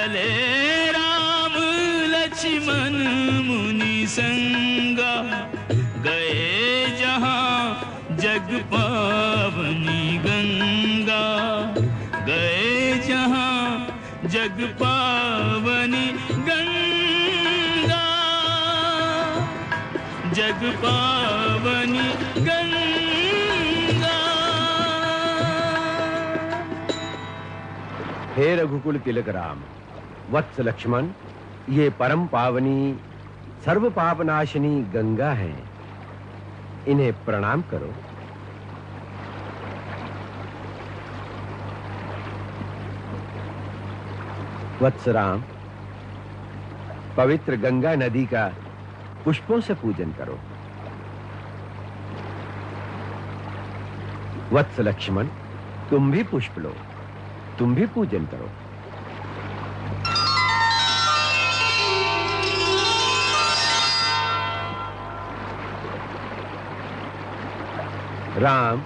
चले राम लक्ष्मण मुनि संगा, गए जहां जग पावनी गंगा, गए जहां जग पावनी गंगा, जग पावनी गंगा। हे रघुकुल तिलक राम, वत्स लक्ष्मण, ये परम पावनी सर्व पापनाशिनी गंगा है, इन्हें प्रणाम करो। वत्स राम, पवित्र गंगा नदी का पुष्पों से पूजन करो। वत्स लक्ष्मण, तुम भी पुष्प लो, तुम भी पूजन करो। राम,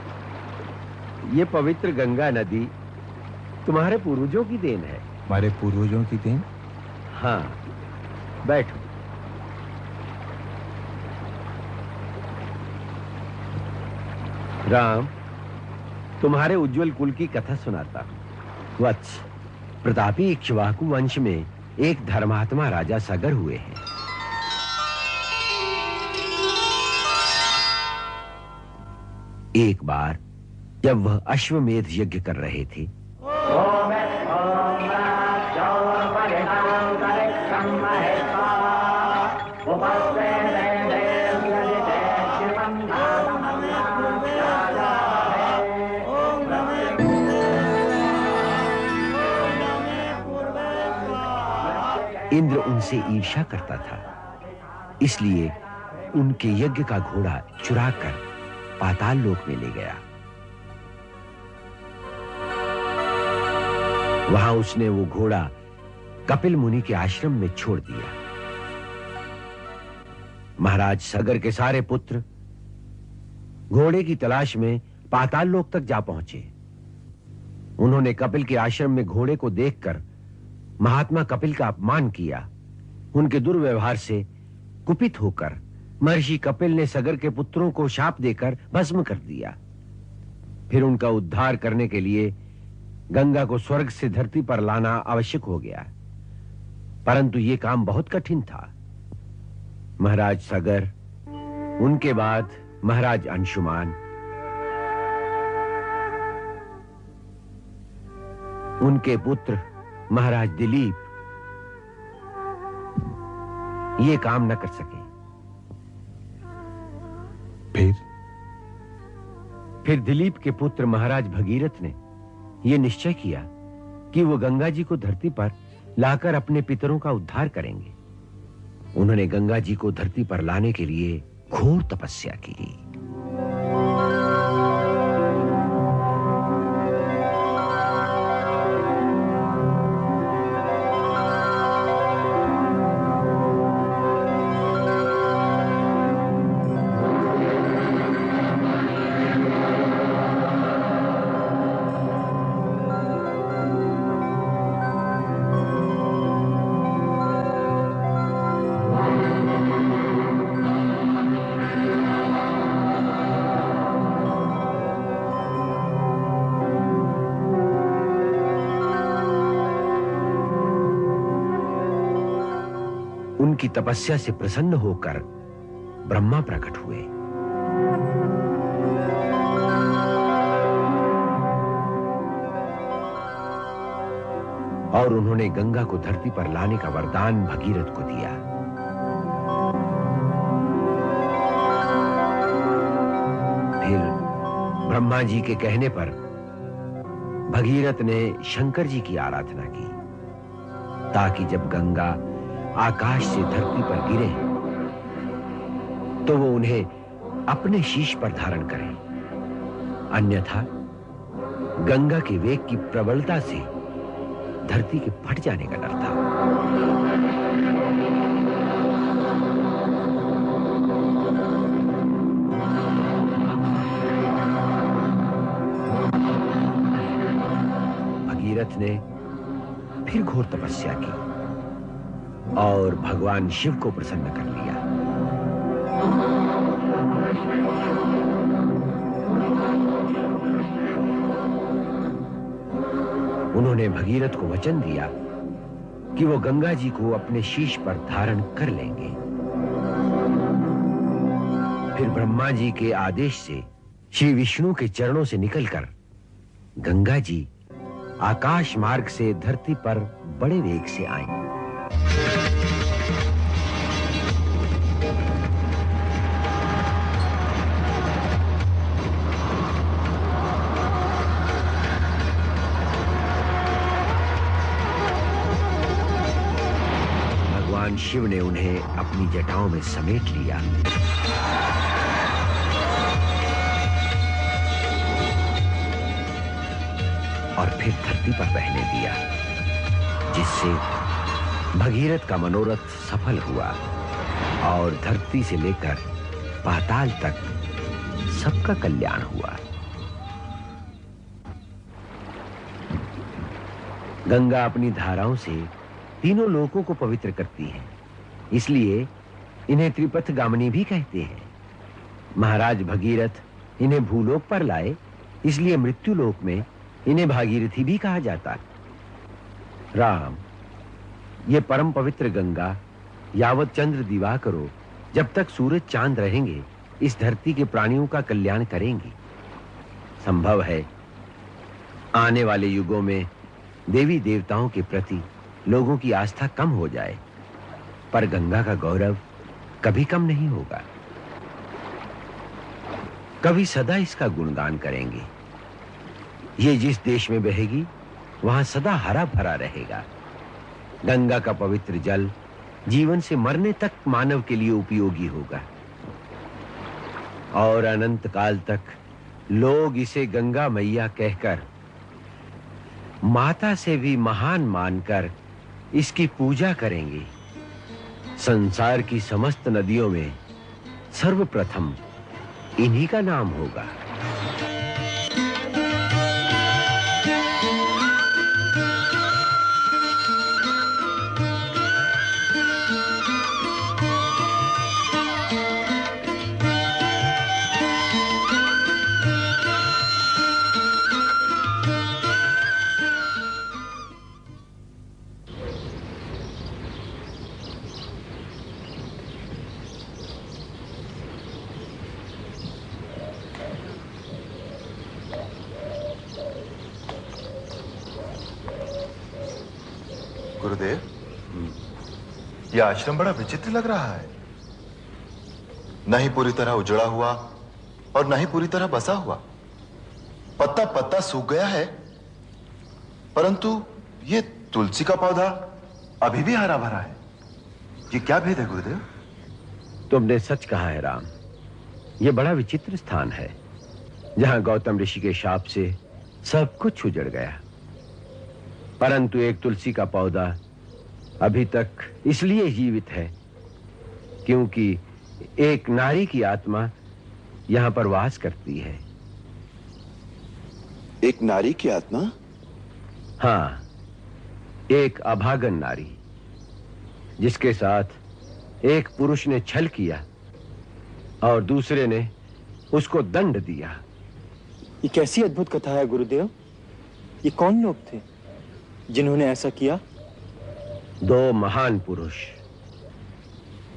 ये पवित्र गंगा नदी तुम्हारे पूर्वजों की देन है। हमारे पूर्वजों की देन? हाँ, बैठो। राम, तुम्हारे उज्जवल कुल की कथा सुनाता हूं। वत्स, प्रतापी इक्ष्वाकु वंश में एक धर्मात्मा राजा सगर हुए हैं। एक बार जब वह अश्वमेध यज्ञ कर रहे थे, इंद्र उनसे ईर्ष्या करता था, इसलिए उनके यज्ञ का घोड़ा चुराकर पाताल लोक में ले गया। वहां उसने वो घोड़ा कपिल मुनि के आश्रम में छोड़ दिया। महाराज सगर के सारे पुत्र घोड़े की तलाश में पाताल लोक तक जा पहुंचे। उन्होंने कपिल के आश्रम में घोड़े को देखकर महात्मा कपिल का अपमान किया। उनके दुर्व्यवहार से कुपित होकर महर्षि कपिल ने सगर के पुत्रों को शाप देकर भस्म कर दिया। फिर उनका उद्धार करने के लिए गंगा को स्वर्ग से धरती पर लाना आवश्यक हो गया, परंतु यह काम बहुत कठिन था। महाराज सगर, उनके बाद महाराज अंशुमान, उनके पुत्र महाराज दिलीप ये काम न कर सके। फिर दिलीप के पुत्र महाराज भगीरथ ने यह निश्चय किया कि वो गंगा जी को धरती पर लाकर अपने पितरों का उद्धार करेंगे। उन्होंने गंगा जी को धरती पर लाने के लिए घोर तपस्या की। उनकी तपस्या से प्रसन्न होकर ब्रह्मा प्रकट हुए। और उन्होंने गंगा को धरती पर लाने का वरदान भगीरथ को दिया। फिर ब्रह्मा जी के कहने पर भगीरथ ने शंकर जी की आराधना की, ताकि जब गंगा आकाश से धरती पर गिरे तो वो उन्हें अपने शीश पर धारण करें, अन्यथा गंगा के वेग की प्रबलता से धरती के फट जाने का डर था। भगीरथ ने फिर घोर तपस्या की और भगवान शिव को प्रसन्न कर लिया। उन्होंने भगीरथ को वचन दिया कि वो गंगा जी को अपने शीश पर धारण कर लेंगे। फिर ब्रह्मा जी के आदेश से श्री विष्णु के चरणों से निकलकर गंगा जी आकाश मार्ग से धरती पर बड़े वेग से आई। भगवान शिव ने उन्हें अपनी जटाओं में समेट लिया और फिर धरती पर बहने दिया, जिससे भगीरथ का मनोरथ सफल हुआ और धरती से लेकर पाताल तक सबका कल्याण हुआ। गंगा अपनी धाराओं से तीनों लोकों को पवित्र करती है, इसलिए इन्हें त्रिपथगामिनी भी कहते हैं। महाराज भगीरथ इन्हें भूलोक पर लाए, इसलिए मृत्युलोक में इन्हें भागीरथी भी कहा जाता है। राम, ये परम पवित्र गंगा यावत चंद्र दिवाकरो जब तक सूरज चांद रहेंगे इस धरती के प्राणियों का कल्याण करेंगी। संभव है आने वाले युगों में देवी देवताओं के प्रति लोगों की आस्था कम हो जाए, पर गंगा का गौरव कभी कम नहीं होगा। कभी सदा इसका गुणगान करेंगे। ये जिस देश में बहेगी वहां सदा हरा भरा रहेगा। गंगा का पवित्र जल जीवन से मरने तक मानव के लिए उपयोगी होगा और अनंत काल तक लोग इसे गंगा मैया कहकर, माता से भी महान मानकर इसकी पूजा करेंगे। संसार की समस्त नदियों में सर्वप्रथम इन्हीं का नाम होगा। गुरुदेव, यह आश्रम बड़ा विचित्र लग रहा है। न ही पूरी तरह उजड़ा हुआ और न ही पूरी तरह बसा हुआ। पत्ता पत्ता सूख गया है, परंतु ये तुलसी का पौधा अभी भी हरा भरा है। ये क्या भेद है गुरुदेव? तुमने सच कहा है राम, यह बड़ा विचित्र स्थान है जहां गौतम ऋषि के शाप से सब कुछ उजड़ गया, परंतु एक तुलसी का पौधा अभी तक इसलिए जीवित है क्योंकि एक नारी की आत्मा यहां पर वास करती है। एक नारी की आत्मा? हां, एक अभागन नारी जिसके साथ एक पुरुष ने छल किया और दूसरे ने उसको दंड दिया। ये कैसी अद्भुत कथा है गुरुदेव? ये कौन लोग थे जिन्होंने ऐसा किया? दो महान पुरुष।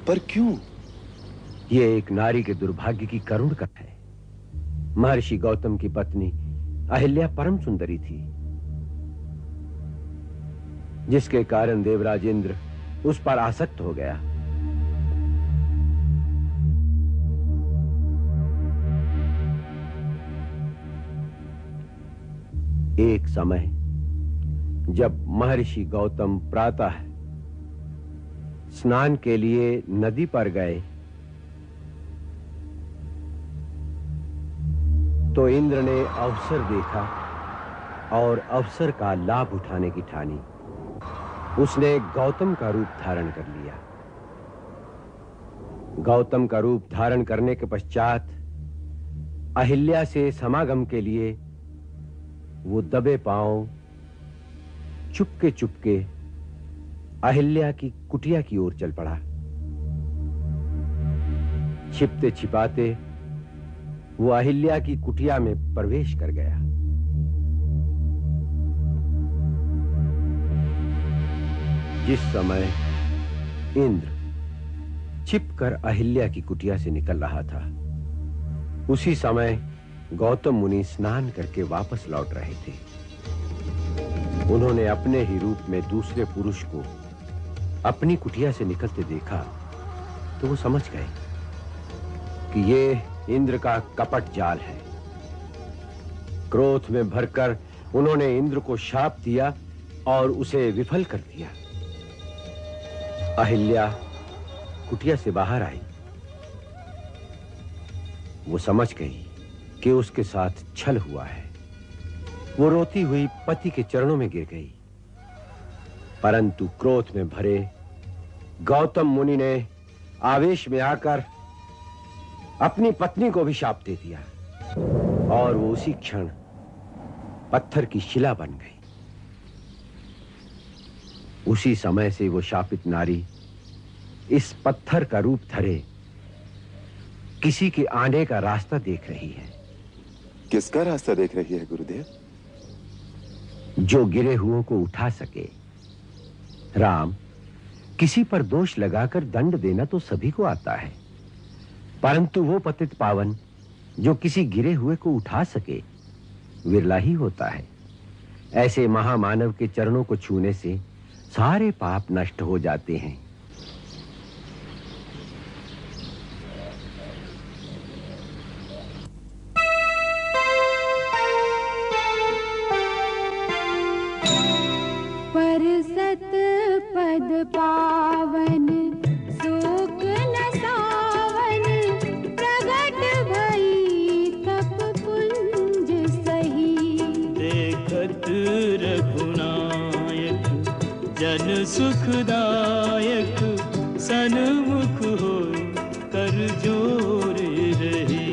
पर क्यों? ये एक नारी के दुर्भाग्य की करुण कथा है। महर्षि गौतम की पत्नी अहिल्या परम सुंदरी थी, जिसके कारण देवराज इंद्र उस पर आसक्त हो गया। एक समय जब महर्षि गौतम प्रातः स्नान के लिए नदी पर गए तो इंद्र ने अवसर देखा और अवसर का लाभ उठाने की ठानी। उसने गौतम का रूप धारण कर लिया। गौतम का रूप धारण करने के पश्चात अहिल्या से समागम के लिए वो दबे पांव चुपके चुपके अहिल्या की कुटिया की ओर चल पड़ा। छिपते छिपाते वो अहिल्या की कुटिया में प्रवेश कर गया। जिस समय इंद्र छिपकर अहिल्या की कुटिया से निकल रहा था, उसी समय गौतम मुनि स्नान करके वापस लौट रहे थे। उन्होंने अपने ही रूप में दूसरे पुरुष को अपनी कुटिया से निकलते देखा तो वो समझ गए कि ये इंद्र का कपट जाल है। क्रोध में भरकर उन्होंने इंद्र को शाप दिया और उसे विफल कर दिया। अहिल्या कुटिया से बाहर आई। वो समझ गई कि उसके साथ छल हुआ है। वो रोती हुई पति के चरणों में गिर गई। परंतु क्रोध में भरे गौतम मुनि ने आवेश में आकर अपनी पत्नी को भी शाप दे दिया और वो उसी क्षण पत्थर की शिला बन गई। उसी समय से वो शापित नारी इस पत्थर का रूप धरे किसी के आने का रास्ता देख रही है। किसका रास्ता देख रही है गुरुदेव? जो गिरे हुओं को उठा सके। राम, किसी पर दोष लगाकर दंड देना तो सभी को आता है, परंतु वो पतित पावन जो किसी गिरे हुए को उठा सके विरला ही होता है। ऐसे महामानव के चरणों को छूने से सारे पाप नष्ट हो जाते हैं। पद पावन शोक न सावन, प्रगट भई तप पुंज सही। देखत रघुनायक जन सुखदायक, सन्मुख हो कर जोर रही।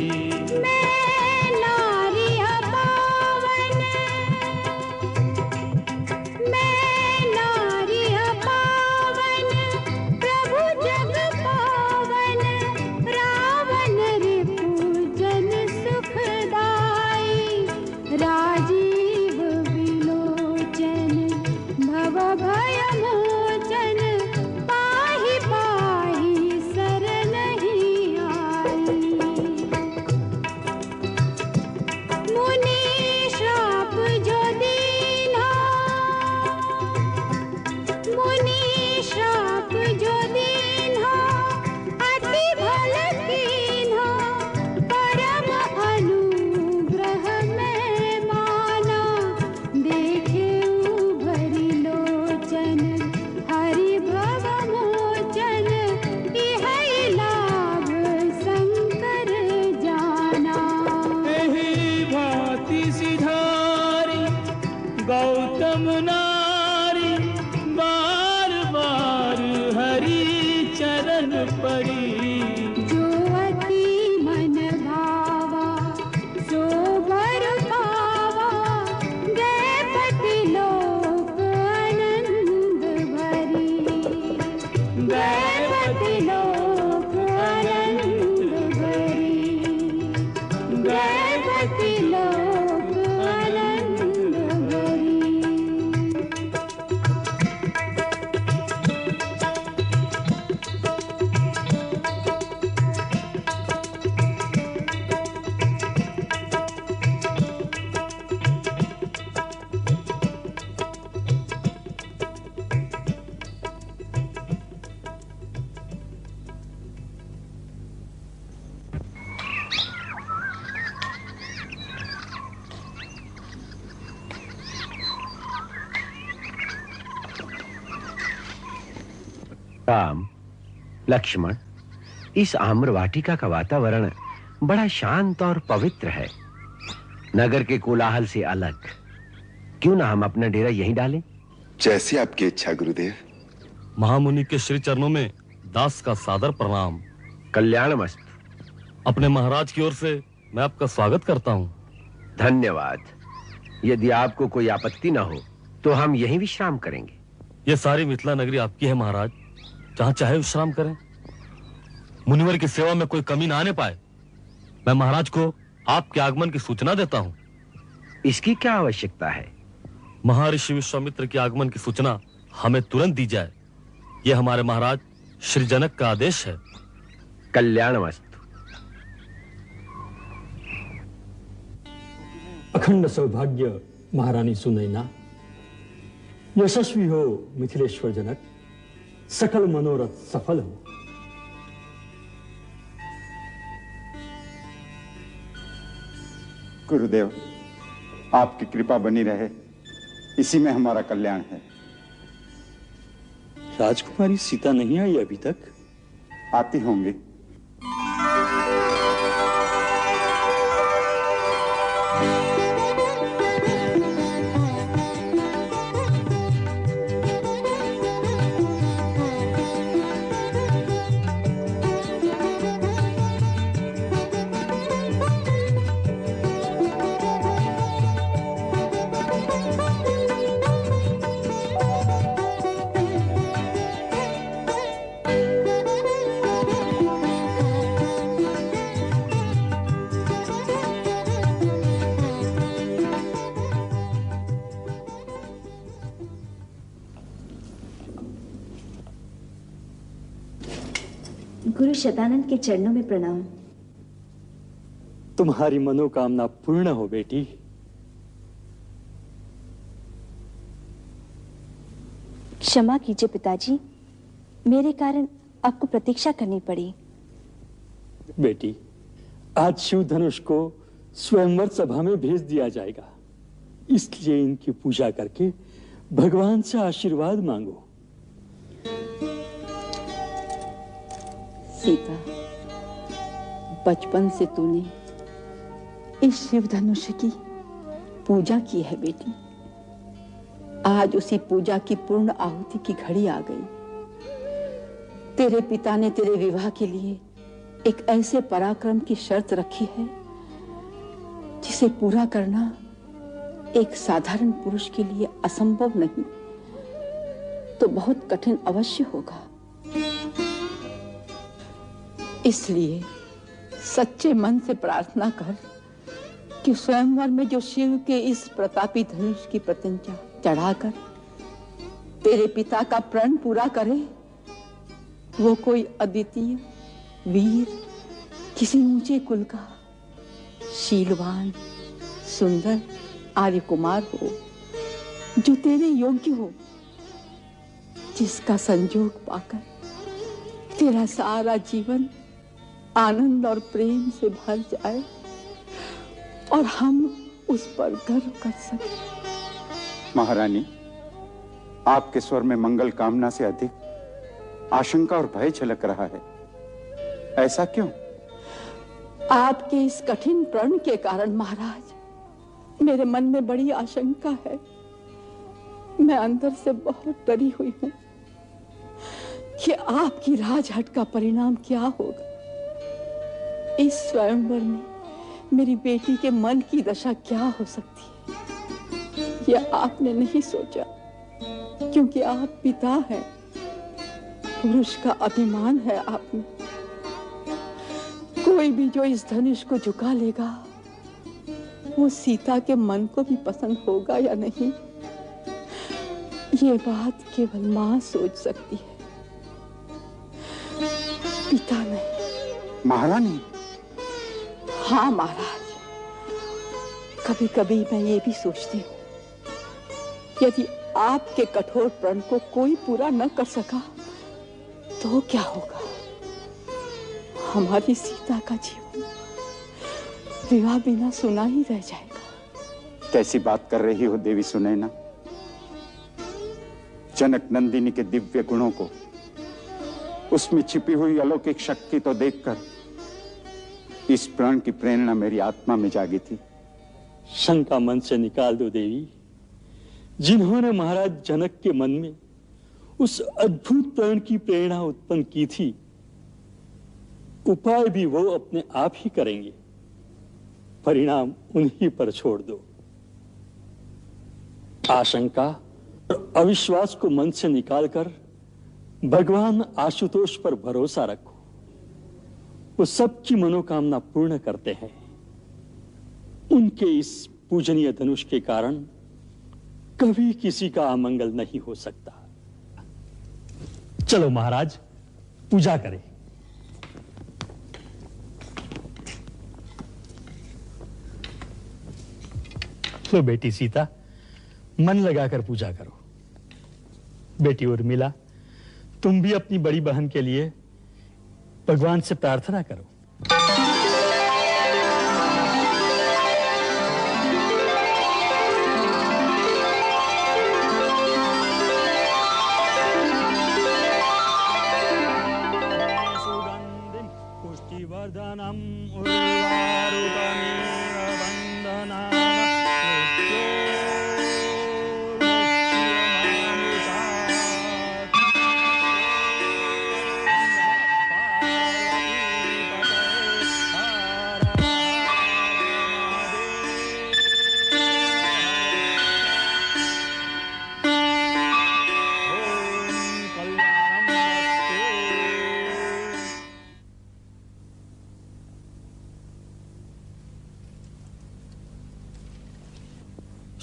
राम, लक्ष्मण, इस आम्र वाटिका का वातावरण बड़ा शांत और पवित्र है, नगर के कोलाहल से अलग। क्यों ना हम अपना डेरा यहीं डालें? जैसी आपकी इच्छा गुरुदेव। महामुनि के श्री चरणों में दास का सादर प्रणाम। कल्याणमस्तु। अपने महाराज की ओर से मैं आपका स्वागत करता हूँ। धन्यवाद। यदि आपको कोई आपत्ति ना हो तो हम यहीं विश्राम करेंगे। ये सारी मिथिला नगरी आपकी है महाराज, जहां चाहे विश्राम करें। मुनिवर की सेवा में कोई कमी ना आने पाए। मैं महाराज को आपके आगमन की सूचना देता हूं। इसकी क्या आवश्यकता है? महर्षि विश्वामित्र के आगमन की सूचना हमें तुरंत दी जाए, यह हमारे महाराज श्री जनक का आदेश है। कल्याणमस्तु। अखंड सौभाग्य महारानी सुनैना, यशस्वी हो मिथिलेश्वर जनक, सकल मनोरथ सफल हो। गुरुदेव, आपकी कृपा बनी रहे, इसी में हमारा कल्याण है। राजकुमारी सीता नहीं आई अभी तक? आती होंगी। गुरु शतानंद के चरणों में प्रणाम। तुम्हारी मनोकामना पूर्ण हो बेटी। क्षमा कीजिए पिताजी, मेरे कारण आपको प्रतीक्षा करनी पड़ी। बेटी, आज शिव धनुष को स्वयंवर सभा में भेज दिया जाएगा, इसलिए इनकी पूजा करके भगवान से आशीर्वाद मांगो। सीता, बचपन से तूने इस शिव धनुष की पूजा की है बेटी। आज उसी पूजा की पूर्ण आहुति की घड़ी आ गई। तेरे पिता ने तेरे विवाह के लिए एक ऐसे पराक्रम की शर्त रखी है जिसे पूरा करना एक साधारण पुरुष के लिए असंभव नहीं तो बहुत कठिन अवश्य होगा। इसलिए सच्चे मन से प्रार्थना कर कि स्वयंवर में जो शिव के इस प्रतापी धनुष की प्रतिज्ञा चढ़ाकर तेरे पिता का प्रण पूरा करे, वो कोई अद्वितीय वीर, किसी ऊंचे कुल का शीलवान सुंदर आर्य कुमार हो जो तेरे योग्य हो, जिसका संजोग पाकर तेरा सारा जीवन आनंद और प्रेम से भर जाए और हम उस पर गर्व कर सकें। महारानी, आपके स्वर में मंगल कामना से अधिक आशंका और भय झलक रहा है। ऐसा क्यों? आपके इस कठिन प्रण के कारण महाराज, मेरे मन में बड़ी आशंका है। मैं अंदर से बहुत डरी हुई हूं कि आपकी राजहट का परिणाम क्या होगा। इस स्वयंवर में मेरी बेटी के मन की दशा क्या हो सकती है, यह आपने नहीं सोचा, क्योंकि आप पिता हैं। पुरुष का अभिमान है आप में। कोई भी जो इस धनुष को झुका लेगा, वो सीता के मन को भी पसंद होगा या नहीं, ये बात केवल मां सोच सकती है, पिता नहीं। महारानी। हाँ महाराज, कभी कभी मैं ये भी सोचती हूँ, यदि आपके कठोर प्रण को कोई पूरा न कर सका तो क्या होगा। हमारी सीता का जीवन विवाह बिना सुना ही रह जाएगा। कैसी बात कर रही हो देवी सुनैना। जनक नंदिनी के दिव्य गुणों को, उसमें छिपी हुई अलौकिक शक्ति तो देखकर इस प्राण की प्रेरणा मेरी आत्मा में जागी थी। शंका मन से निकाल दो देवी। जिन्होंने महाराज जनक के मन में उस अद्भुत प्रण की प्रेरणा उत्पन्न की थी, उपाय भी वो अपने आप ही करेंगे। परिणाम उन्हीं पर छोड़ दो। आशंका अविश्वास को मन से निकालकर भगवान आशुतोष पर भरोसा रखो। वो सबकी मनोकामना पूर्ण करते हैं। उनके इस पूजनीय धनुष के कारण कभी किसी का अमंगल नहीं हो सकता। चलो महाराज, पूजा करें। लो बेटी सीता, मन लगाकर पूजा करो। बेटी उर्मिला, तुम भी अपनी बड़ी बहन के लिए भगवान से प्रार्थना करो। सुगंधिम पुष्टिवर्धनम उर्वारुकमेव बंधनानां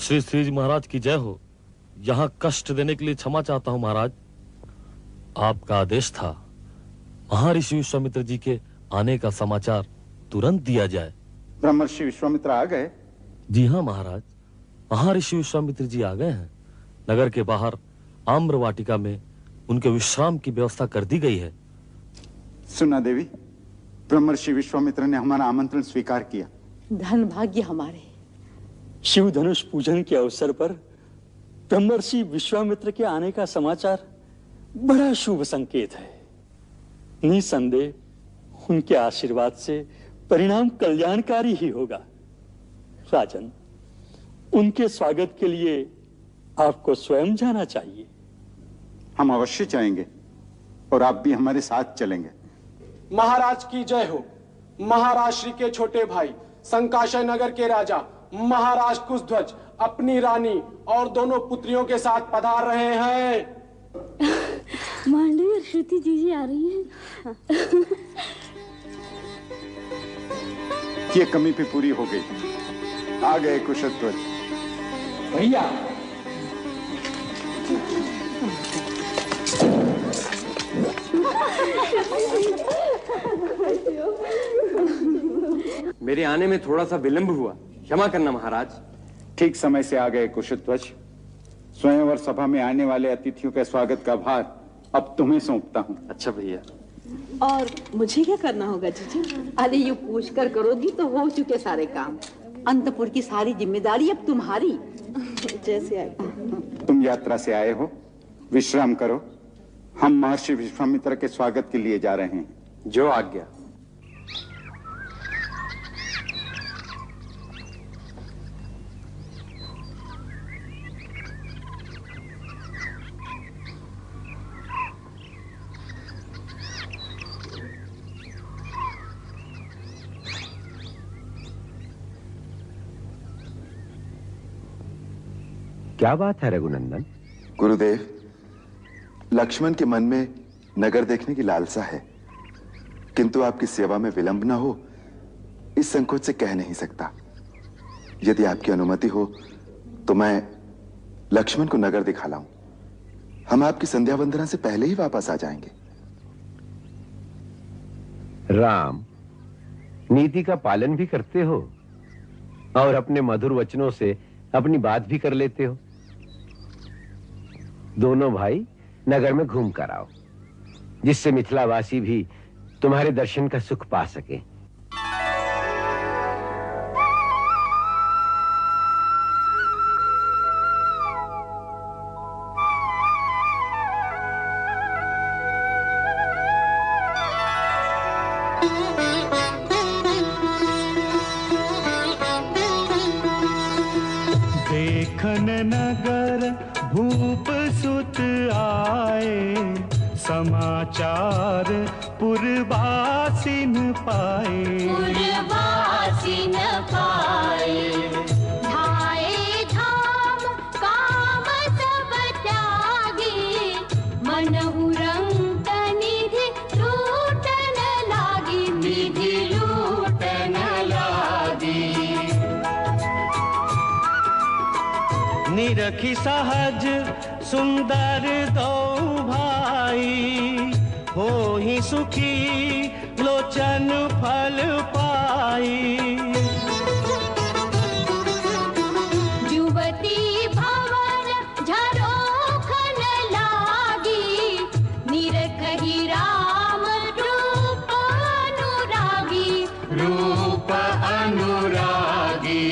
श्री श्री जी महाराज की जय हो। यहाँ कष्ट देने के लिए क्षमा चाहता हूँ महाराज। आपका आदेश था महर्षि विश्वामित्र जी के आने का समाचार तुरंत दिया जाए। ब्रह्मर्षि विश्वामित्र आ गए? जी हाँ महाराज, महर्षि विश्वामित्र जी आ गए हैं। नगर के बाहर आम्र वाटिका में उनके विश्राम की व्यवस्था कर दी गई है। सुना देवी, ब्रह्मर्षि विश्वामित्र ने हमारा आमंत्रण स्वीकार किया। धन भाग्य हमारे। शिव धनुष पूजन के अवसर पर ब्रह्मर्षि विश्वामित्र के आने का समाचार बड़ा शुभ संकेत है। निसंदेह उनके आशीर्वाद से परिणाम कल्याणकारी ही होगा। राजन, उनके स्वागत के लिए आपको स्वयं जाना चाहिए। हम अवश्य जाएंगे और आप भी हमारे साथ चलेंगे। महाराज की जय हो। महाराज श्री के छोटे भाई संकाशय नगर के राजा महाराज कुशध्वज अपनी रानी और दोनों पुत्रियों के साथ पधार रहे हैं। मांडवी और श्रुति जी आ रही हैं। ये कमी भी पूरी हो गई। आ गए कुशध्वज। भैया मेरे आने में थोड़ा सा विलंब हुआ, क्षमा करना महाराज। ठीक समय से आ गए कुशध्वज। स्वयंवर सभा में आने वाले अतिथियों के स्वागत का भार अब तुम्हें सौंपता हूँ। अच्छा भैया। और मुझे क्या करना होगा जीजी? अरे यू पूछ कर करोगी तो हो चुके सारे काम। अंतपुर की सारी जिम्मेदारी अब तुम्हारी। जैसे आए। तुम यात्रा से आए हो, विश्राम करो। हम महर्षि विश्वामित्र के स्वागत के लिए जा रहे हैं। जो आज्ञा। क्या बात है रघुनंदन? गुरुदेव, लक्ष्मण के मन में नगर देखने की लालसा है, किंतु आपकी सेवा में विलंब न हो इस संकोच से कह नहीं सकता। यदि आपकी अनुमति हो तो मैं लक्ष्मण को नगर दिखा लाऊं। हम आपकी संध्या वंदना से पहले ही वापस आ जाएंगे। राम, नीति का पालन भी करते हो और अपने मधुर वचनों से अपनी बात भी कर लेते हो। दोनों भाई नगर में घूम कर आओ, जिससे मिथिलावासी भी तुम्हारे दर्शन का सुख पा सके। देखन नगर भूप सुत आए, समाचार पुरवासिन पाए। पुरवासिन पाए, धाए धाम काम सब सुनहु रंग निधि लूटन लागी, निधि लूटन लागी। निरखी सहज सुंदर दो भाई, हो ही सुखी लोचन फल पाई। युवती भवन झरोखन लागी, निरखही राम रूप अनुरागी, रूप अनुरागी।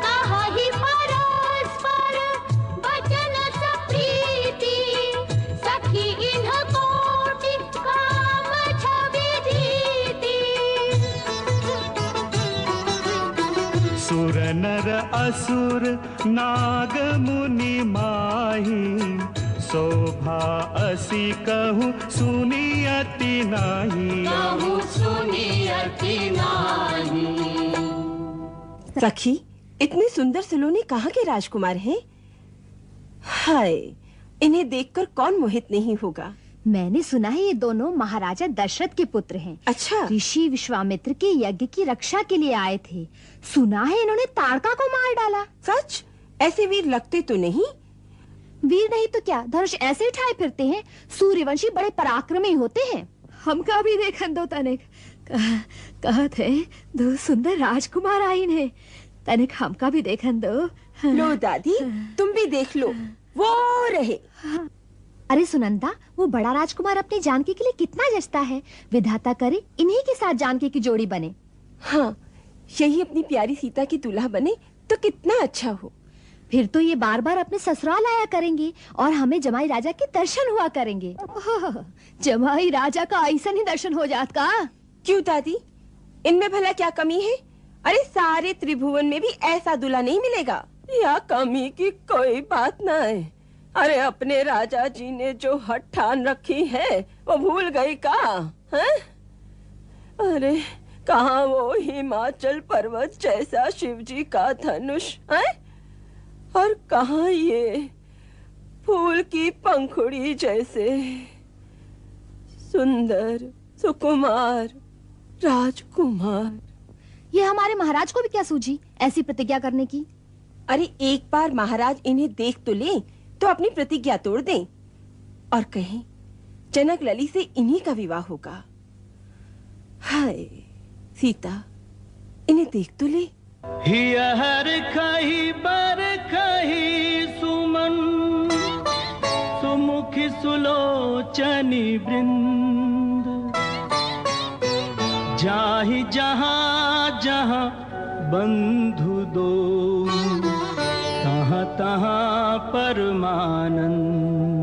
कहि परस्पर वचन सप्रीति, सखी इन्ह कोटि काम छवि जीती। सुर नर असुर नाग मुनि माही, शोभा असी कहूँ सुनियति नाही, कहूँ सुनियति नाही। सखी, इतने सुंदर सलोने कहाँ के राजकुमार हैं? हाय, इन्हें देखकर कौन मोहित नहीं होगा। मैंने सुना है ये दोनों महाराजा दशरथ के पुत्र हैं। अच्छा। ऋषि विश्वामित्र के यज्ञ की रक्षा के लिए आए थे। सुना है इन्होंने ताड़का को मार डाला। सच? ऐसे वीर लगते तो नहीं। वीर नहीं तो क्या, धनुष ऐसे उठाए फिरते हैं। सूर्यवंशी बड़े पराक्रमी होते हैं। हमका भी देखन दो तनिक। कहत है दो सुंदर राजकुमार आइन है, तनिक हमका भी देखन दो। लो दादी, तुम भी देख लो, वो रहे। अरे सुनंदा, वो बड़ा राजकुमार अपनी जानकी के लिए कितना जचता है। विधाता करे इन्हीं के साथ जानकी की जोड़ी बने। हाँ, यही अपनी प्यारी सीता की दूल्हा बने तो कितना अच्छा हो। फिर तो ये बार बार अपने ससुराल आया करेंगे और हमें जमाई राजा के दर्शन हुआ करेंगे। जमाई राजा का ऐसा ही दर्शन हो जात का? क्यों दादी, इनमें भला क्या कमी है? अरे सारे त्रिभुवन में भी ऐसा दूल्हा नहीं मिलेगा। या कमी की कोई बात ना है। अरे अपने राजा जी ने जो हठ ठान रखी है वो भूल गई का? हैं? अरे कहाँ वो हिमाचल पर्वत जैसा शिवजी का धनुष है, और कहाँ ये फूल की पंखुड़ी जैसे सुंदर सुकुमार राजकुमार। ये हमारे महाराज को भी क्या सूझी ऐसी प्रतिज्ञा करने की? अरे एक बार महाराज इन्हें देख तो ले तो अपनी प्रतिज्ञा तोड़ दें और कहें जनक लली से इन्हीं का विवाह होगा। हाय सीता, इन्हें देख तो ले। हियर खही बर खही सुमन, सुमुखी सुलोचनी वृंद, जाहि जहाँ जहाँ बंधु दो, तहाँ तहाँ परमानंद।